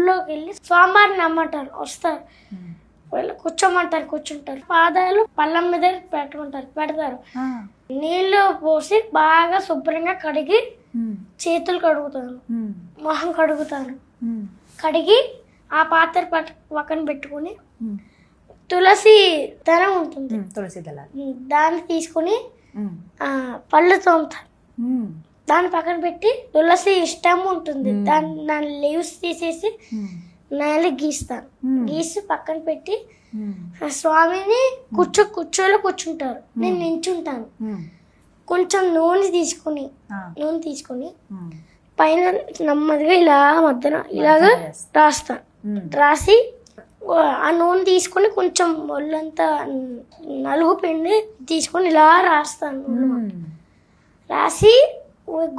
గుళ్ళోకి వెళ్ళి స్వామివారిని నమ్మంటారు, వస్తారు, వీళ్ళు కూర్చోమంటారు, కూర్చుంటారు, పాదాలు పళ్ళం మీద పెడతారు. నీళ్ళు పోసి బాగా శుభ్రంగా కడిగి చేతులు కడుగుతాను, మొహం కడుగుతాను. కడిగి ఆ పాత్ర పక్కన పెట్టుకుని తులసి దళం ఉంటుంది, తులసి దళాలు, దాన్ని తీసుకుని పళ్ళు తోముతాను. దాన్ని పక్కన పెట్టి తులసి ఇష్టం ఉంటుంది, దాని లీవ్స్ తీసేసి నేల గీస్తాను. గీసి పక్కన పెట్టి స్వామిని కుర్చోలో కూర్చుంటారు, నేను నించుంటాను. కొంచెం నూనె తీసుకుని పైన నెమ్మదిగా ఇలా మధ్యన ఇలాగా రాస్తాను. రాసి ఆ నూనె తీసుకుని కొంచెం ఒళ్ళంతా నలుగు పిండి తీసుకొని ఇలా రాస్తాను. రాసి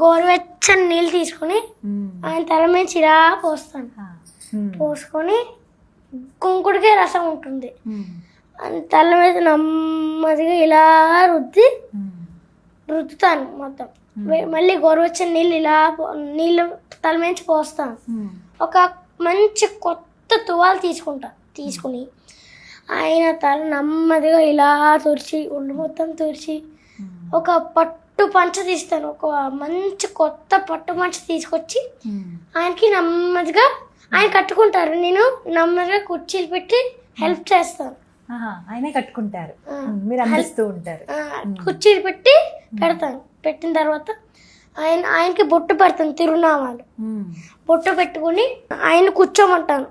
గోరువెచ్చని నీళ్ళు తీసుకొని ఆయన తల మీద ఇలా పోస్తాను. పోసుకొని కుంకుడికాయ రసం ఉంటుంది, తల మీద నెమ్మదిగా ఇలా రుద్దుతాను మొత్తం. మళ్ళీ గోరువెచ్చని నీళ్ళు తల మీద పోస్తాను. ఒక మంచి కొత్త తువాలు తీసుకుని ఆయన తల నెమ్మదిగా ఇలా తుడిచి ఒళ్ళు మొత్తం తుడిచి ఒక పట్టు పంచ తీస్తాను. ఒక మంచి కొత్త పట్టు పంచ తీసుకొచ్చి ఆయనకి నెమ్మదిగా ఆయన కట్టుకుంటారు. నేను నెమ్మదిగా కుర్చీలు పెట్టి హెల్ప్ చేస్తాను. ఆయనే కట్టుకుంటారు, మీరు అందిస్తూ ఉంటారు. కుర్చీలు పెట్టి పెడతాను. పెట్టిన తర్వాత ఆయనకి బొట్టు పెడతాను, తిరునామాలు బొట్టు పెట్టుకుని ఆయన కూర్చోమంటాను.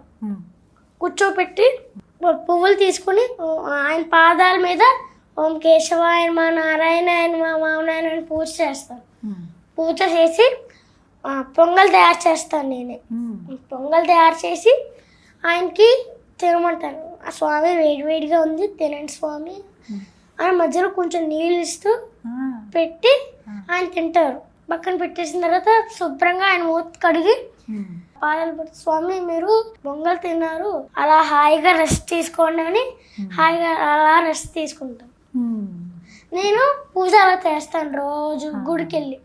కూర్చోపెట్టి పువ్వులు తీసుకుని ఆయన పాదాల మీద ఓం కేశవాయ మా నారాయణ మా మామనాయన అని పూజ చేస్తాను. పూజ చేసి పొంగల్ తయారు చేస్తాను నేనే. పొంగల్ తయారు చేసి ఆయనకి తినమంటాను. ఆ స్వామి వేడివేడిగా ఉంది, తినండి స్వామి ఆయన మధ్యలో కొంచెం నీళ్ళు ఇస్తూ పెట్టి ఆయన తింటారు. పక్కన పెట్టేసిన తర్వాత శుభ్రంగా ఆయన మూతి కడిగి పాదాలు పెట్టి స్వామి మీరు పొంగల్ తిన్నారు, అలా హాయిగా రెస్ట్ తీసుకోండి అని హాయిగా అలా రెస్ట్ తీసుకుంటాను. నేను పూజ అలా చేస్తాను రోజు గుడికి వెళ్ళి.